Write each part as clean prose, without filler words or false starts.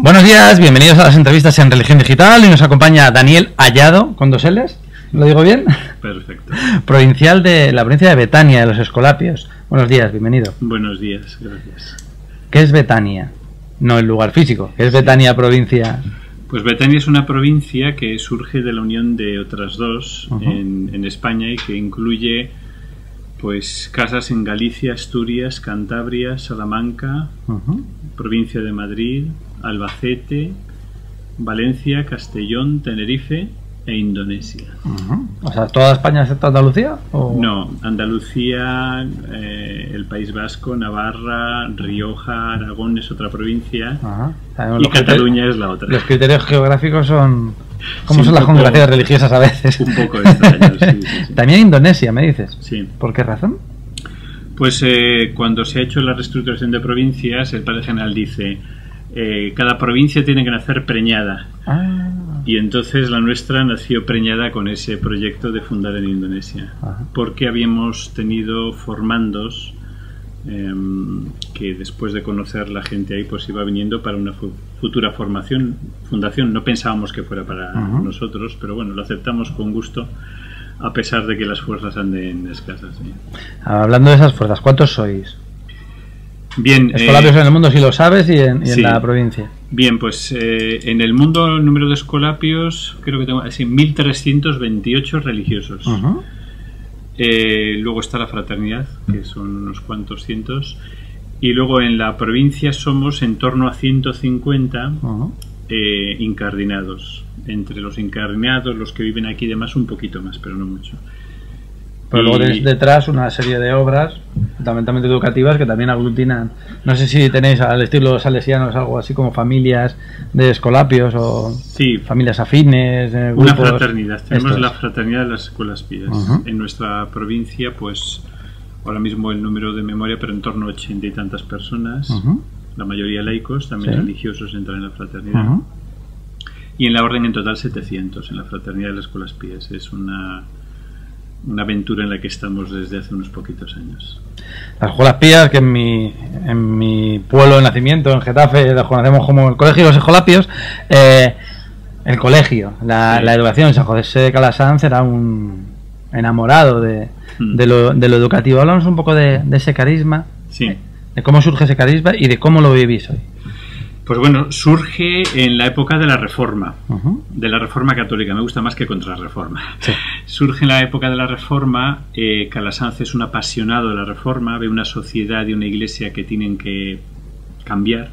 Buenos días, bienvenidos a las entrevistas en Religión Digital. Y nos acompaña Daniel Hallado, con 2 L's, ¿lo digo bien? Perfecto. Provincial de la provincia de Betania, de los Escolapios. Buenos días, bienvenido. Buenos días, gracias. ¿Qué es Betania? No el lugar físico, ¿qué es Betania provincia? Pues Betania es una provincia que surge de la unión de otras dos en España y que incluye pues casas en Galicia, Asturias, Cantabria, Salamanca, provincia de Madrid, Albacete, Valencia, Castellón, Tenerife e Indonesia. O sea, ¿toda España excepto Andalucía? ¿O? No, Andalucía, el País Vasco, Navarra, Rioja, Aragón es otra provincia y Cataluña es la otra. Los criterios geográficos son... ¿Cómo son las congregaciones religiosas a veces? Un poco extraños, sí. También Indonesia, me dices. Sí. ¿Por qué razón? Pues cuando se ha hecho la reestructuración de provincias, el padre general dice, cada provincia tiene que nacer preñada. Y entonces la nuestra nació preñada con ese proyecto de fundar en Indonesia. Porque habíamos tenido formandos que después de conocer la gente ahí pues iba viniendo para una futura fundación. No pensábamos que fuera para nosotros, pero bueno, lo aceptamos con gusto a pesar de que las fuerzas anden escasas. Hablando de esas fuerzas, ¿cuántos sois? Bien, Escolapios en el mundo, si lo sabes, y en sí, la provincia. Bien, pues en el mundo el número de escolapios creo que tengo así 1.328 religiosos. Luego está la fraternidad, que son unos cuantos cientos, y luego en la provincia somos en torno a 150 incardinados. Entre los incardinados, los que viven aquí y demás, un poquito más, pero no mucho. Pero luego tenéis detrás una serie de obras fundamentalmente educativas que también aglutinan. No sé si tenéis al estilo salesianos algo así como familias de escolapios o familias afines, grupos. Una fraternidad. Tenemos la fraternidad de las escuelas pías. En nuestra provincia, pues ahora mismo el número de memoria, pero en torno a 80 y tantas personas. La mayoría laicos, también religiosos entran en la fraternidad. Y en la orden en total 700 en la fraternidad de las escuelas pías. Es una aventura en la que estamos desde hace unos poquitos años. Las escuelas pías, que en mi pueblo de nacimiento, en Getafe, las conocemos como el Colegio de los Escolapios. El colegio, la educación, San José de Calasanz era un enamorado de lo educativo. Hablamos un poco de ese carisma, de cómo surge ese carisma y de cómo lo vivís hoy. Pues bueno, surge en la época de la Reforma, de la Reforma católica, me gusta más que Contrarreforma. Surge en la época de la Reforma, Calasanz es un apasionado de la Reforma, ve una sociedad y una iglesia que tienen que cambiar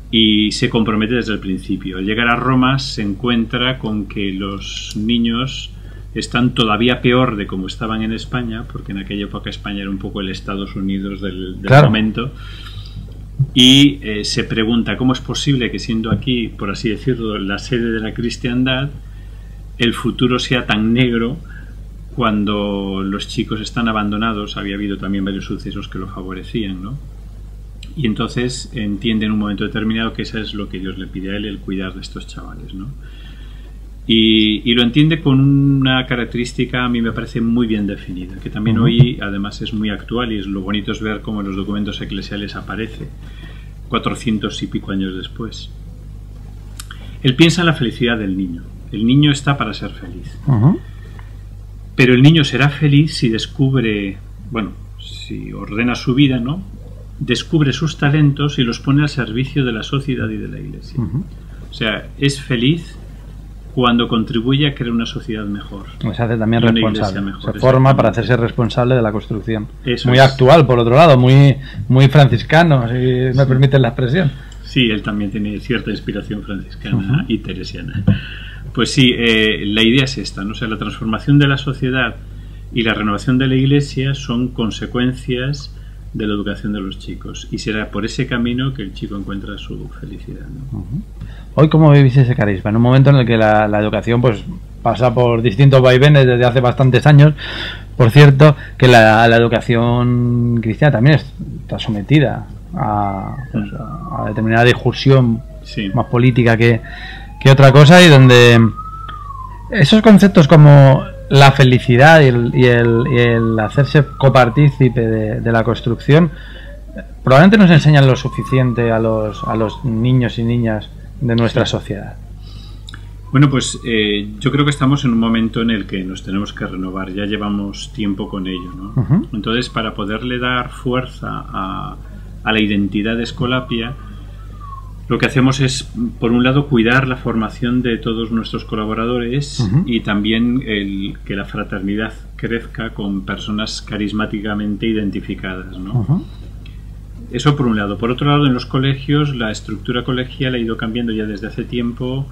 y se compromete desde el principio. Al llegar a Roma se encuentra con que los niños están todavía peor de como estaban en España, porque en aquella época España era un poco el Estados Unidos del momento. Y se pregunta cómo es posible que siendo aquí, por así decirlo, la sede de la cristiandad, el futuro sea tan negro cuando los chicos están abandonados. Había habido también varios sucesos que lo favorecían, ¿no? Y entonces entiende en un momento determinado que eso es lo que Dios le pide a él, el cuidar de estos chavales, ¿no? Y lo entiende con una característica a mí me parece muy bien definida, que también hoy además es muy actual y lo bonito es ver cómo en los documentos eclesiales aparece 400 y pico años después. Él piensa en la felicidad del niño. El niño está para ser feliz. Pero el niño será feliz si descubre, bueno, si ordena su vida, ¿no? Descubre sus talentos y los pone al servicio de la sociedad y de la iglesia. O sea, es feliz cuando contribuye a crear una sociedad mejor. Se hace también responsable. Mejor, se forma para hacerse responsable de la construcción. Eso muy actual, por otro lado, muy franciscano, si me permiten la expresión. Sí, él también tiene cierta inspiración franciscana y teresiana. Pues sí, la idea es esta, ¿no? O sea, la transformación de la sociedad y la renovación de la iglesia son consecuencias de la educación de los chicos. Y será por ese camino que el chico encuentra su felicidad, ¿no? Hoy, ¿cómo vivís ese carisma? En un momento en el que la educación pues pasa por distintos vaivenes desde hace bastantes años. Por cierto, que la educación cristiana también está sometida a determinada discusión más política que otra cosa, y donde esos conceptos como la felicidad y el hacerse copartícipe de la construcción probablemente nos enseñan lo suficiente a los niños y niñas de nuestra sociedad. Bueno, pues yo creo que estamos en un momento en el que nos tenemos que renovar. Ya llevamos tiempo con ello, ¿no? Entonces, para poderle dar fuerza a la identidad de Escolapia, lo que hacemos es, por un lado, cuidar la formación de todos nuestros colaboradores y también que la fraternidad crezca con personas carismáticamente identificadas, ¿no? Eso por un lado. Por otro lado, en los colegios, la estructura colegial ha ido cambiando ya desde hace tiempo,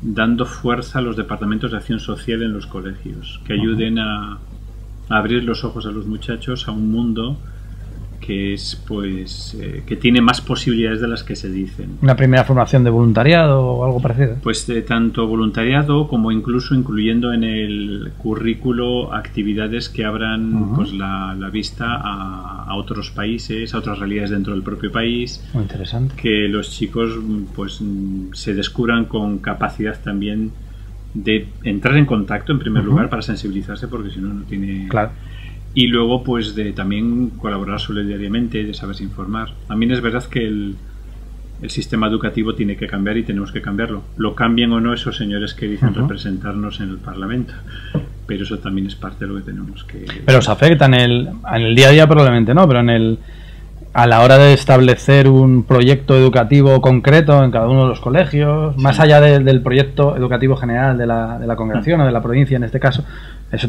dando fuerza a los departamentos de acción social en los colegios, que ayuden a abrir los ojos a los muchachos a un mundo que es, pues, que tiene más posibilidades de las que se dicen. ¿Una primera formación de voluntariado o algo parecido? Pues tanto voluntariado como incluso incluyendo en el currículo actividades que abran pues la vista a otros países, a otras realidades dentro del propio país. Muy interesante. Que los chicos pues se descubran con capacidad también de entrar en contacto en primer lugar para sensibilizarse, porque si no, no tiene... Claro. Y luego, pues, de también colaborar solidariamente, de saberse informar. También es verdad que el sistema educativo tiene que cambiar y tenemos que cambiarlo. Lo cambien o no esos señores que dicen representarnos en el Parlamento. Pero eso también es parte de lo que tenemos que... Pero os afecta en el día a día probablemente, ¿no? Pero a la hora de establecer un proyecto educativo concreto en cada uno de los colegios, más allá del proyecto educativo general de la congregación o de la provincia en este caso, eso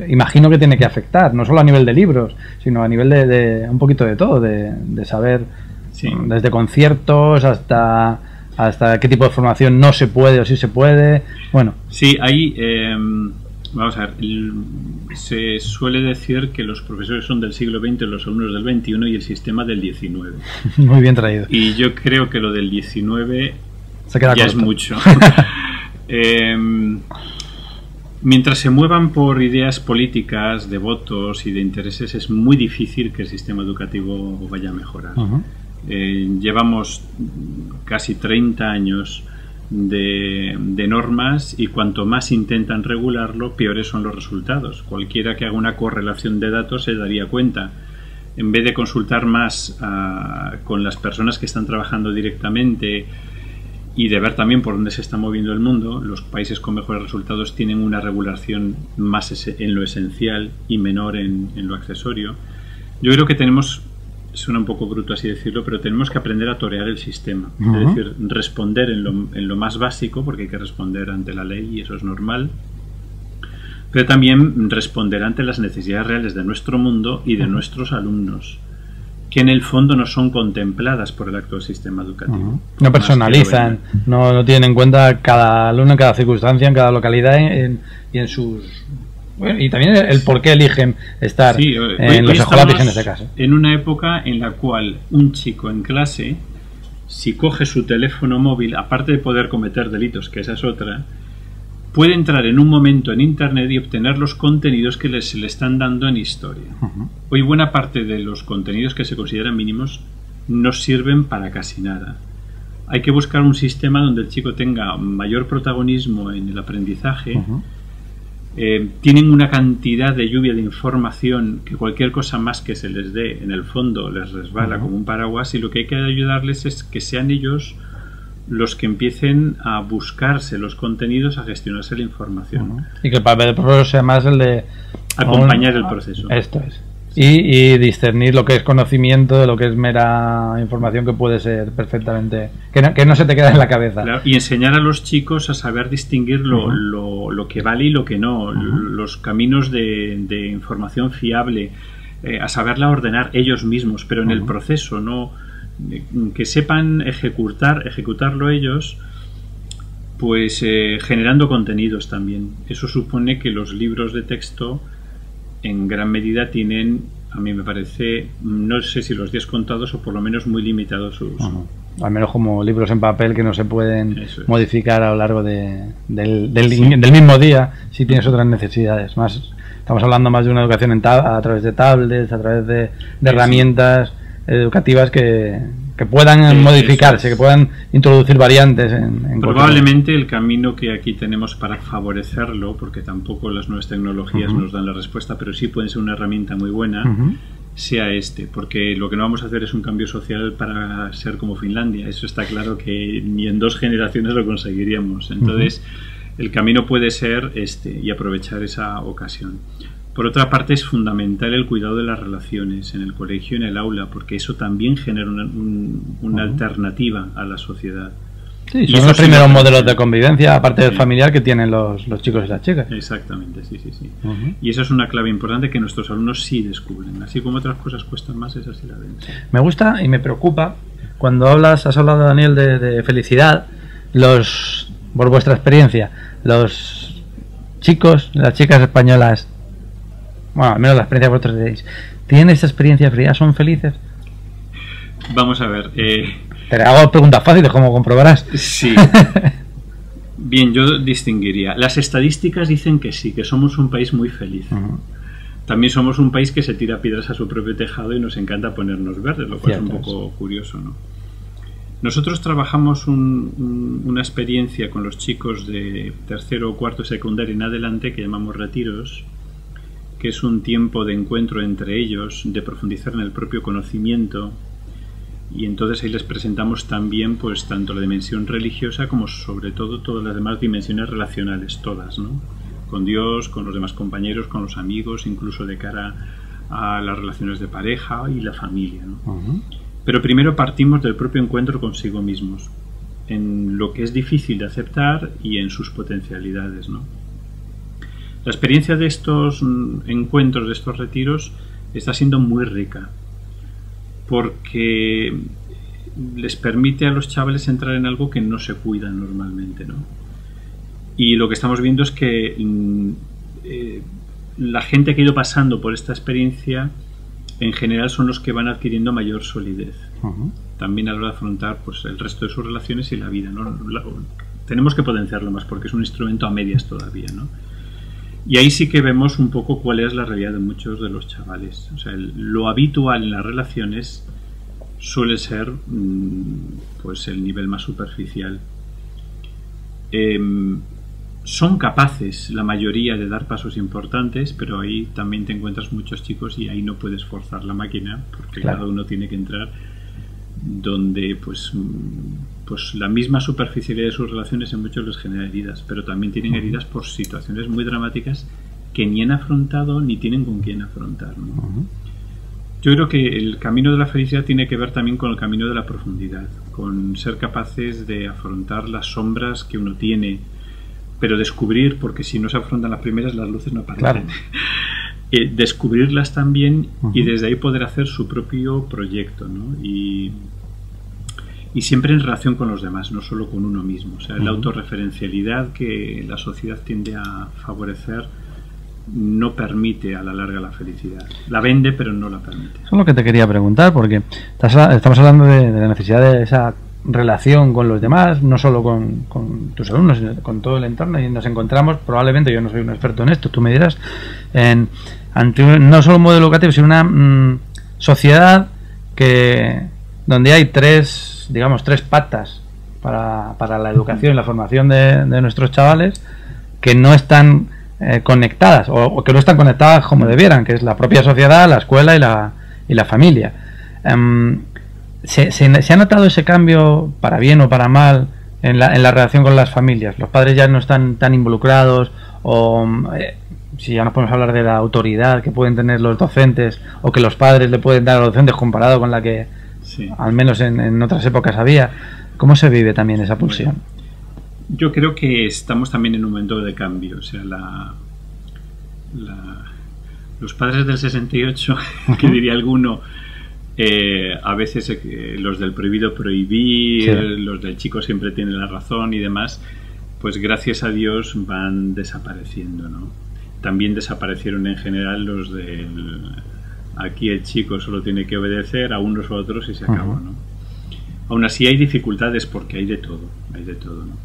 imagino que tiene que afectar, no solo a nivel de libros, sino a nivel de un poquito de todo, de saber desde conciertos hasta qué tipo de formación no se puede o sí se puede. Bueno. Sí, ahí... vamos a ver, se suele decir que los profesores son del siglo XX, los alumnos del XXI y el sistema del XIX. Muy bien traído. Y yo creo que lo del XIX se queda ya corto. Es mucho. Mientras se muevan por ideas políticas, de votos y de intereses, es muy difícil que el sistema educativo vaya a mejorar. Llevamos casi 30 años de normas y cuanto más intentan regularlo, peores son los resultados. Cualquiera que haga una correlación de datos se daría cuenta. En vez de consultar más con las personas que están trabajando directamente y de ver también por dónde se está moviendo el mundo, los países con mejores resultados tienen una regulación más en lo esencial y menor en lo accesorio. Yo creo que tenemos... Suena un poco bruto así decirlo, pero tenemos que aprender a torear el sistema. Es decir, responder en lo más básico, porque hay que responder ante la ley y eso es normal, pero también responder ante las necesidades reales de nuestro mundo y de nuestros alumnos, que en el fondo no son contempladas por el actual sistema educativo. No personalizan, no tienen en cuenta cada alumno en cada circunstancia, en cada localidad y en sus... Bueno, y también el por qué eligen estar en los escolapios en este caso. En una época en la cual un chico en clase, si coge su teléfono móvil, aparte de poder cometer delitos, que esa es otra, puede entrar en un momento en internet y obtener los contenidos que se le están dando en historia. Hoy buena parte de los contenidos que se consideran mínimos no sirven para casi nada. Hay que buscar un sistema donde el chico tenga mayor protagonismo en el aprendizaje. Tienen una cantidad de lluvia de información que cualquier cosa más que se les dé en el fondo les resbala como un paraguas, y lo que hay que ayudarles es que sean ellos los que empiecen a buscarse los contenidos, a gestionarse la información. Y que el papel del profesor sea más el de acompañar el proceso. Esto es. Y discernir lo que es conocimiento de lo que es mera información que puede ser perfectamente... Que no se te queda en la cabeza. Claro, y enseñar a los chicos a saber distinguir lo que vale y lo que no, los caminos de información fiable, a saberla ordenar ellos mismos, pero en el proceso, no que sepan ejecutarlo ellos, pues generando contenidos también. Eso supone que los libros de texto en gran medida tienen, a mí me parece, no sé si los días contados o por lo menos muy limitados sus... Al menos como libros en papel que no se pueden modificar a lo largo del mismo día si tienes otras necesidades. Estamos hablando más de una educación a través de tablets, a través de herramientas educativas que puedan modificarse, que puedan introducir variantes en probablemente el camino que aquí tenemos para favorecerlo, porque tampoco las nuevas tecnologías nos dan la respuesta, pero sí pueden ser una herramienta muy buena, sea este, porque lo que no vamos a hacer es un cambio social para ser como Finlandia. Eso está claro que ni en 2 generaciones lo conseguiríamos. Entonces, el camino puede ser este y aprovechar esa ocasión. Por otra parte, es fundamental el cuidado de las relaciones en el colegio y en el aula, porque eso también genera una alternativa a la sociedad. Sí, son los primeros modelos de convivencia, aparte del familiar, que tienen los chicos y las chicas. Exactamente, sí. Y eso es una clave importante que nuestros alumnos sí descubren. Así como otras cosas cuestan más, esa sí la ven. Me gusta y me preocupa cuando has hablado, Daniel, de felicidad, por vuestra experiencia, los chicos, las chicas españolas, bueno, al menos la experiencia que vosotros tenéis, ¿tienen esta experiencia de felicidad? ¿Son felices? Vamos a ver. Te hago preguntas fáciles, como comprobarás. Sí. Bien, yo distinguiría. Las estadísticas dicen que sí, que somos un país muy feliz. También somos un país que se tira piedras a su propio tejado y nos encanta ponernos verdes, lo cual es un poco curioso, ¿no? Nosotros trabajamos una experiencia con los chicos de tercero o cuarto secundaria en adelante que llamamos retiros, que es un tiempo de encuentro entre ellos, de profundizar en el propio conocimiento, y entonces ahí les presentamos también pues tanto la dimensión religiosa como sobre todo todas las demás dimensiones relacionales, todas, ¿no? Con Dios, con los demás compañeros, con los amigos, incluso de cara a las relaciones de pareja y la familia, ¿no? Pero primero partimos del propio encuentro consigo mismos, en lo que es difícil de aceptar y en sus potencialidades, ¿no? La experiencia de estos encuentros, de estos retiros, está siendo muy rica, porque les permite a los chavales entrar en algo que no se cuida normalmente, ¿no? Y lo que estamos viendo es que la gente que ha ido pasando por esta experiencia en general son los que van adquiriendo mayor solidez. También a la hora de afrontar pues, el resto de sus relaciones y la vida, ¿no? Tenemos que potenciarlo más porque es un instrumento a medias todavía, ¿no? Y ahí sí que vemos un poco cuál es la realidad de muchos de los chavales. O sea, lo habitual en las relaciones suele ser pues el nivel más superficial. Son capaces la mayoría de dar pasos importantes, pero ahí también te encuentras muchos chicos y ahí no puedes forzar la máquina porque cada uno tiene que entrar donde pues la misma superficialidad de sus relaciones en muchos les genera heridas, pero también tienen heridas por situaciones muy dramáticas que ni han afrontado ni tienen con quién afrontar, ¿no? Yo creo que el camino de la felicidad tiene que ver también con el camino de la profundidad, con ser capaces de afrontar las sombras que uno tiene, pero descubrir, porque si no se afrontan las primeras, las luces no aparecen. Descubrirlas también y desde ahí poder hacer su propio proyecto, ¿no? Y siempre en relación con los demás, no solo con uno mismo. O sea, la autorreferencialidad que la sociedad tiende a favorecer no permite a la larga la felicidad. La vende, pero no la permite. Eso es lo que te quería preguntar, porque estamos hablando de la necesidad de esa relación con los demás, no solo con tus alumnos, sino con todo el entorno, y nos encontramos, probablemente, yo no soy un experto en esto, tú me dirás, ante no solo un modelo educativo, sino una sociedad donde hay tres patas para la educación y la formación de nuestros chavales, que no están conectadas, o que no están conectadas como debieran, que es la propia sociedad, la escuela y la familia. ¿Se ha notado ese cambio, para bien o para mal, en la relación con las familias? ¿Los padres ya no están tan involucrados? O si ya nos podemos hablar de la autoridad que pueden tener los docentes, o que los padres le pueden dar a los docentes comparado con la que al menos en otras épocas había. ¿Cómo se vive también esa pulsión? Yo creo que estamos también en un momento de cambio. O sea, los padres del 68, que diría alguno, a veces los del prohibido prohibir, los del chico siempre tienen la razón y demás, pues gracias a Dios van desapareciendo, ¿no? También desaparecieron en general los del aquí el chico solo tiene que obedecer a unos u otros y se acabó, ¿no? Aún así hay dificultades porque hay de todo, ¿no?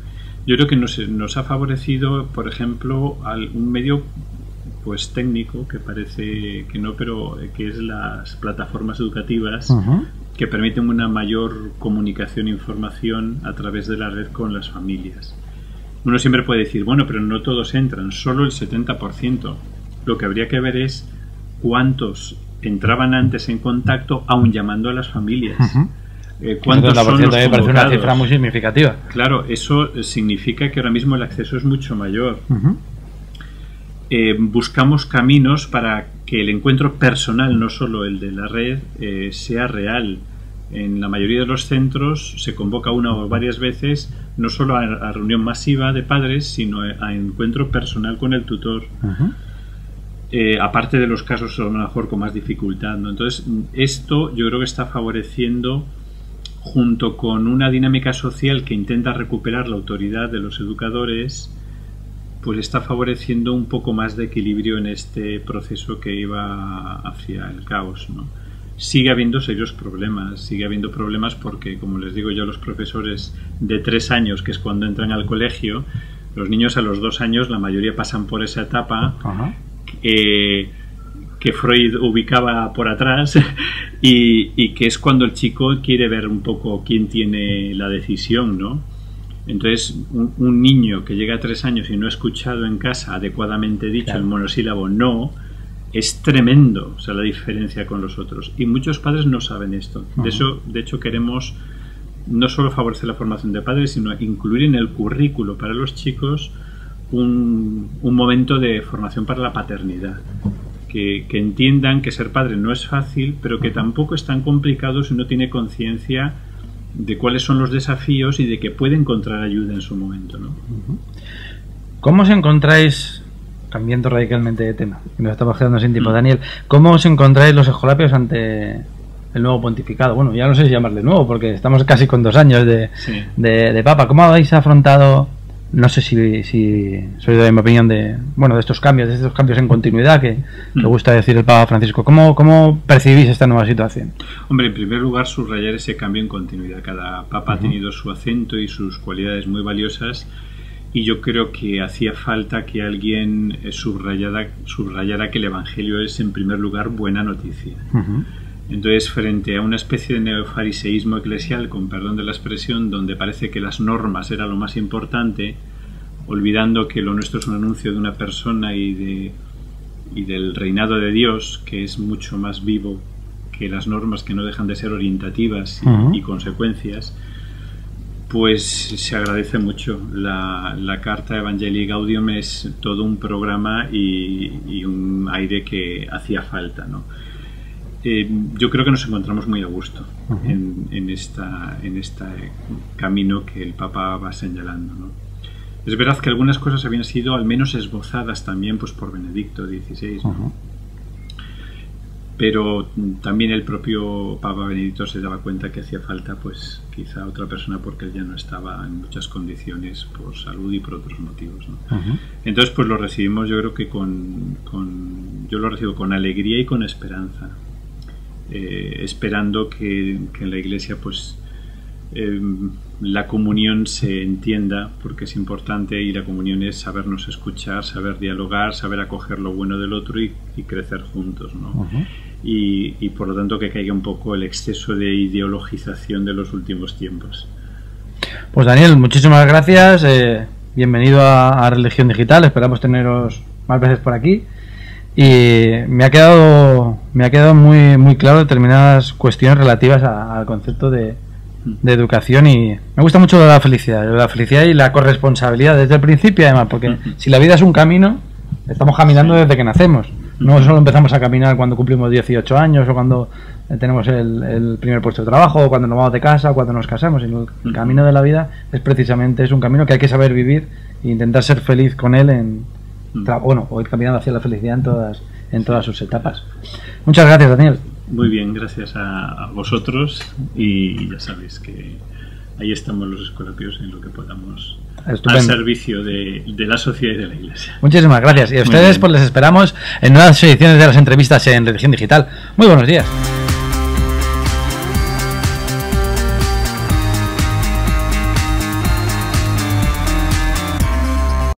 Yo creo que nos ha favorecido, por ejemplo, un medio pues técnico que parece que no, pero que es las plataformas educativas que permiten una mayor comunicación e información a través de la red con las familias. Uno siempre puede decir, bueno, pero no todos entran, solo el 70%. Lo que habría que ver es cuántos entraban antes en contacto, aun llamando a las familias. ¿Cuántos son los convocados? Parece una cifra muy significativa. Claro, eso significa que ahora mismo el acceso es mucho mayor. Buscamos caminos para que el encuentro personal, no solo el de la red, sea real. En la mayoría de los centros se convoca una o varias veces, no solo a reunión masiva de padres, sino a encuentro personal con el tutor. Aparte de los casos a lo mejor con más dificultad, ¿no? Entonces, esto yo creo que está favoreciendo, junto con una dinámica social que intenta recuperar la autoridad de los educadores, pues está favoreciendo un poco más de equilibrio en este proceso que iba hacia el caos, ¿no? Sigue habiendo serios problemas, porque, como les digo yo a los profesores de 3 años, que es cuando entran al colegio, los niños a los 2 años, la mayoría pasan por esa etapa que Freud ubicaba por atrás y que es cuando el chico quiere ver un poco quién tiene la decisión, ¿no? Entonces, un niño que llega a 3 años y no ha escuchado en casa adecuadamente dicho el monosílabo no, es tremendo, o sea, la diferencia con los otros. Y muchos padres no saben esto. De hecho, queremos no solo favorecer la formación de padres, sino incluir en el currículo para los chicos un momento de formación para la paternidad. Que entiendan que ser padre no es fácil, pero que tampoco es tan complicado si uno tiene conciencia de cuáles son los desafíos y de que puede encontrar ayuda en su momento, ¿no? ¿Cómo os encontráis, cambiando radicalmente de tema, que nos estamos quedando sin tiempo, Daniel, cómo os encontráis los escolapios ante el nuevo pontificado? Bueno, ya no sé si llamarle nuevo, porque estamos casi con 2 años de Papa. ¿Cómo habéis afrontado, no sé si soy de mi opinión, de estos cambios en continuidad que gusta decir el Papa Francisco? ¿Cómo percibís esta nueva situación? Hombre, en primer lugar, subrayar ese cambio en continuidad. Cada Papa ha tenido su acento y sus cualidades muy valiosas, y yo creo que hacía falta que alguien subrayara que el Evangelio es, en primer lugar, buena noticia. Entonces, frente a una especie de neofariseísmo eclesial, con perdón de la expresión, donde parece que las normas era lo más importante, olvidando que lo nuestro es un anuncio de una persona y del reinado de Dios, que es mucho más vivo que las normas, que no dejan de ser orientativas y consecuencias, pues se agradece mucho. La Carta Evangelii Gaudium es todo un programa y un aire que hacía falta, ¿no? Yo creo que nos encontramos muy a gusto en este camino que el Papa va señalando, ¿no? Es verdad que algunas cosas habían sido al menos esbozadas también pues por Benedicto XVI, ¿no? Pero también el propio Papa Benedicto se daba cuenta que hacía falta pues quizá otra persona, porque él ya no estaba en muchas condiciones por salud y por otros motivos, ¿no? Entonces pues lo recibimos, yo creo que yo lo recibo con alegría y con esperanza. Esperando que en la Iglesia pues la comunión se entienda, porque es importante, y la comunión es sabernos escuchar, saber dialogar, saber acoger lo bueno del otro y crecer juntos, ¿no? Y por lo tanto que caiga un poco el exceso de ideologización de los últimos tiempos. Pues Daniel, muchísimas gracias, bienvenido a Religión Digital, esperamos teneros más veces por aquí. Y me ha quedado muy claro determinadas cuestiones relativas al concepto de educación, y me gusta mucho la felicidad y la corresponsabilidad desde el principio, además, porque si la vida es un camino, estamos caminando desde que nacemos. No solo empezamos a caminar cuando cumplimos 18 años o cuando tenemos el primer puesto de trabajo, o cuando nos vamos de casa, o cuando nos casamos, sino el camino de la vida es un camino que hay que saber vivir e intentar ser feliz con él o ir caminando hacia la felicidad en todas sus etapas. Muchas gracias, Daniel. Muy bien, gracias a vosotros, y ya sabéis que ahí estamos los escolapios en lo que podamos. Estupendo. Al servicio de la sociedad y de la Iglesia. Muchísimas gracias, y a ustedes pues les esperamos en nuevas ediciones de las entrevistas en Religión Digital. Muy buenos días.